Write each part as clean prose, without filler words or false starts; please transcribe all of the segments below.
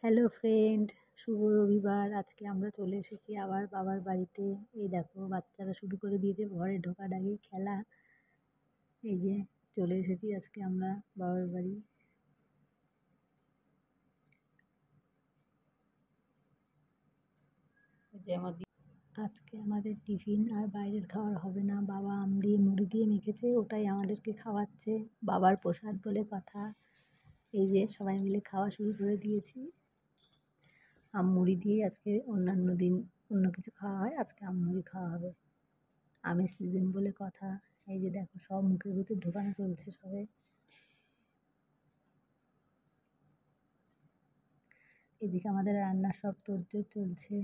Hello friend, শুভ রবিবার। আজকে আমরা চলে এসেছি আবার বাবার বাড়িতে। এই দেখো বাচ্চারা শুরু করে দিয়েছে ঘরে ঢোকার আগে খেলা। এই যে চলে এসেছি আজকে আমরা বাবার বাড়ি। আজকে আমাদের টিফিন আর বাইরের খাবার হবে না। বাবা আম দিয়ে মুড়ি দিয়ে মেখেছে, ওটাই আমাদেরকে খাওয়াচ্ছে। বাবার প্রসাদ বলে কথা। এই যে সবাই মিলে খাওয়া শুরু করে দিয়েছি। আম মুড়ি দিয়ে আজকে অন্যান্য দিন অন্য কিছু খাওয়া হয়, আজকে আম মুড়ি খাওয়া হবে। আমের সিজন বলে কথা। এই যে দেখো সব মুখের ভিতর ঢোকানো চলছে সবে। এদিকে আমাদের রান্নার সব তোড়জোড় চলছে।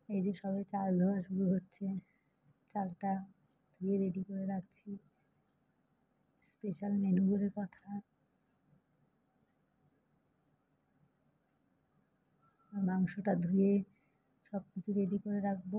এই যে সবে চাল ধোয়া শুরু হচ্ছে, চালটা ধুয়ে রেডি করে রাখছি। স্পেশাল মেনু বলে কথা। মাংসটা ধুয়ে সব কিছু রেডি করে রাখবো।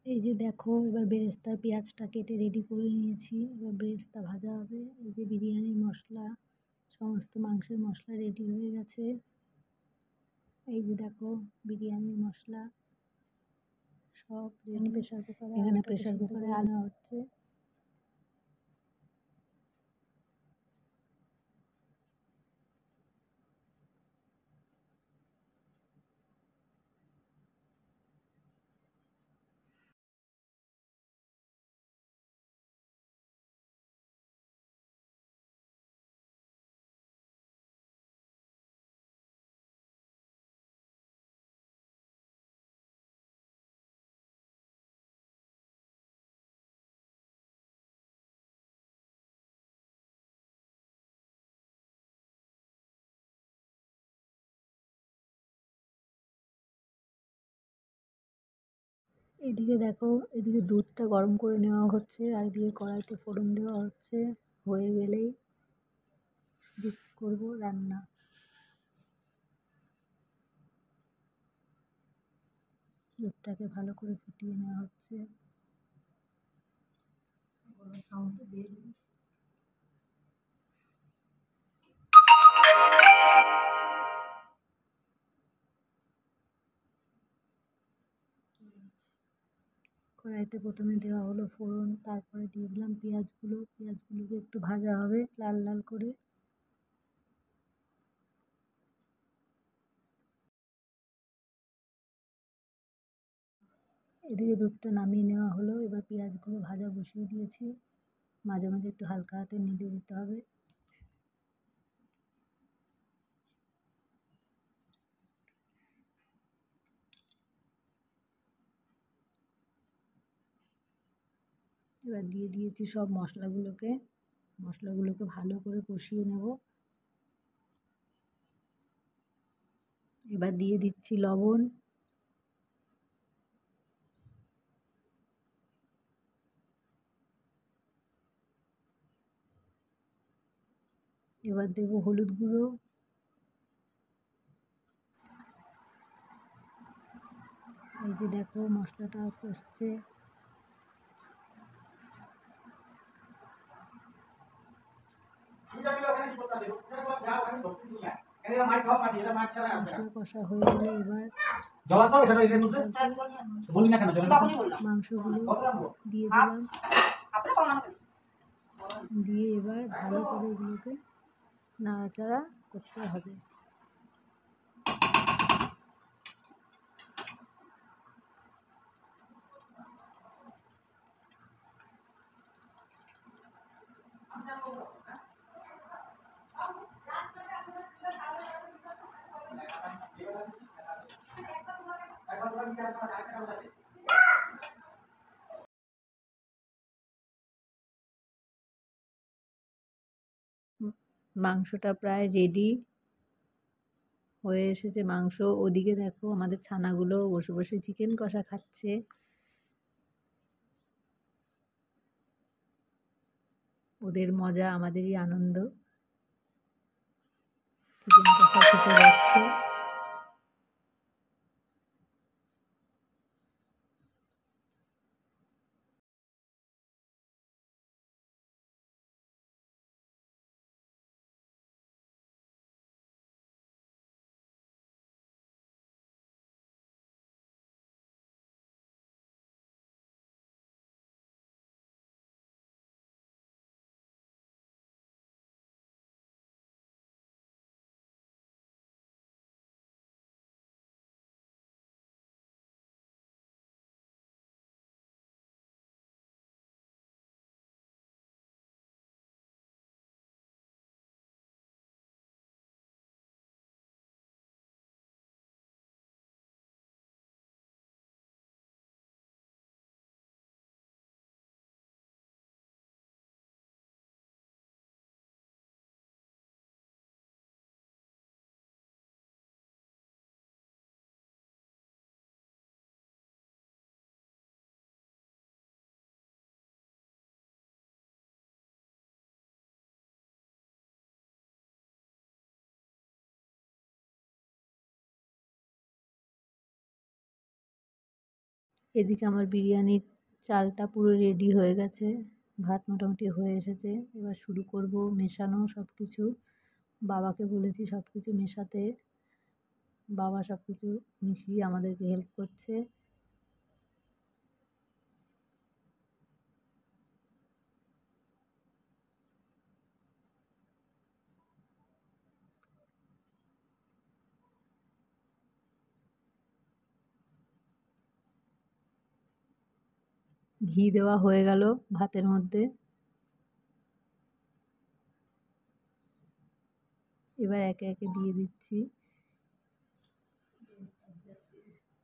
এই যে দেখো এবার বেরেস্তার পেঁয়াজটা কেটে রেডি করে নিয়েছি, এবার বেরেস্তা ভাজা হবে। এই যে বিরিয়ানির মশলা, সমস্ত মাংসের মশলা রেডি হয়ে গেছে। এই যে দেখো বিরিয়ানির মশলা সব রেডি। এখানে প্রেশার কুকারে আলু হচ্ছে। এদিকে দেখো, এদিকে দুধটা গরম করে নেওয়া হচ্ছে আর এদিকে কড়াইতে ফোড়ন দেওয়া হচ্ছে। হয়ে গেলেই দুধ করব রান্না। দুধটাকে ভালো করে ফুটিয়ে নেওয়া হচ্ছে। কড়াইতে প্রথমে দেওয়া হলো ফোড়ন, তারপরে দিয়ে দিলাম পেঁয়াজগুলোকে একটু ভাজা হবে লাল লাল করে। এদিকে দুধটা নামিয়ে নেওয়া হলো, এবার পেঁয়াজগুলো ভাজা বসিয়ে দিয়েছি। মাঝে মাঝে একটু হালকা হাতে নেড়ে দিতে হবে। এবার দিয়ে দিয়েছি সব মশলাগুলোকে ভালো করে কষিয়ে নেব। এবার দিয়ে দিচ্ছি লবণ। এবার দেব হলুদ গুঁড়ো। এই যে দেখো মশলাটা কষছে। মশলা কষা হয়ে গেলে এবার মাংসগুলো দিয়ে দিলাম, দিয়ে এবার ভালো করে এগুলোকে নাড়াচাড়া করতে হবে। মাংসটা প্রায় রেডি হয়ে এসেছে মাংস। ওদিকে দেখো আমাদের ছানাগুলো বসে বসে চিকেন কষা খাচ্ছে। ওদের মজা আমাদেরই আনন্দ। চিকেন কষা খেতে ব্যস্ত। এদিকে আমার বিরিয়ানির চালটা পুরো রেডি হয়ে গেছে, ভাত মোটামুটি হয়ে এসেছে। এবার শুরু করব মেশানো সব কিছু। বাবাকে বলেছি সব কিছু মেশাতে, বাবা সব কিছু মিশিয়ে আমাদেরকে হেল্প করছে। ঘি দেওয়া হয়ে গেল ভাতের মধ্যে। এবার একে একে দিয়ে দিচ্ছি।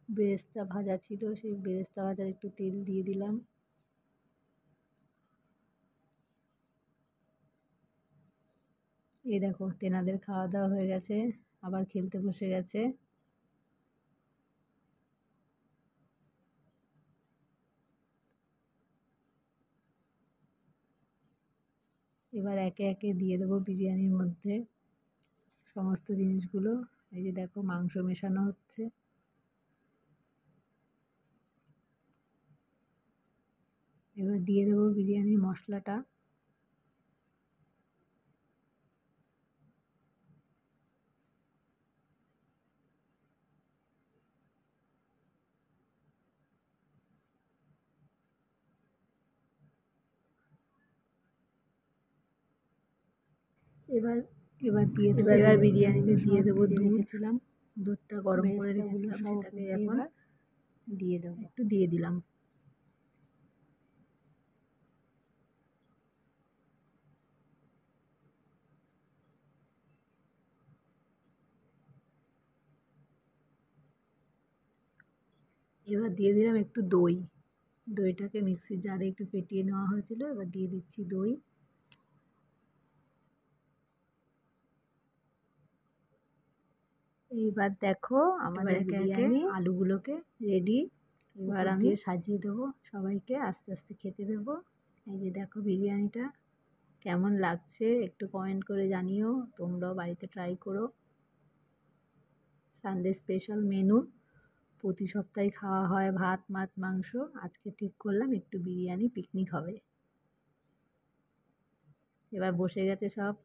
বেরেস্তা ভাজা ছিল, সেই বেরেস্তা ভাজার একটু তেল দিয়ে দিলাম। এই দেখো তেনাদের খাওয়া দাওয়া হয়ে গেছে, আবার খেলতে বসে গেছে। এবার একে একে দিয়ে দেবো বিরিয়ানির মধ্যে সমস্ত জিনিসগুলো। এই যে দেখো মাংস মেশানো হচ্ছে। এবার দিয়ে দেবো বিরিয়ানির মশলাটা। এবার এবার দিয়ে দেবো, এবার বিরিয়ানিতে দিয়ে দেবো দুধ। রেখেছিলাম দুধটা গরম করে রেখেছিলাম, সেটাকে এখন দিয়ে দেবো, একটু দিয়ে দিলাম। এবার দিয়ে দিলাম একটু দই। দইটাকে মিক্সির জারে একটু ফেটিয়ে নেওয়া হয়েছিল, এবার দিয়ে দিচ্ছি দই। এইবার দেখো আমাদের বিরিয়ানি আলুগুলোকে রেডি। এবার আমি সাজিয়ে দেবো, সবাইকে আস্তে আস্তে খেতে দেবো। এই যে দেখো বিরিয়ানিটা কেমন লাগছে একটু কমেন্ট করে জানিও, তোমরাও বাড়িতে ট্রাই করো। সানডে স্পেশাল মেনু, প্রতি সপ্তাহে খাওয়া হয় ভাত মাছ মাংস, আজকে ঠিক করলাম একটু বিরিয়ানি পিকনিক হবে। এবার বসে গেছে সব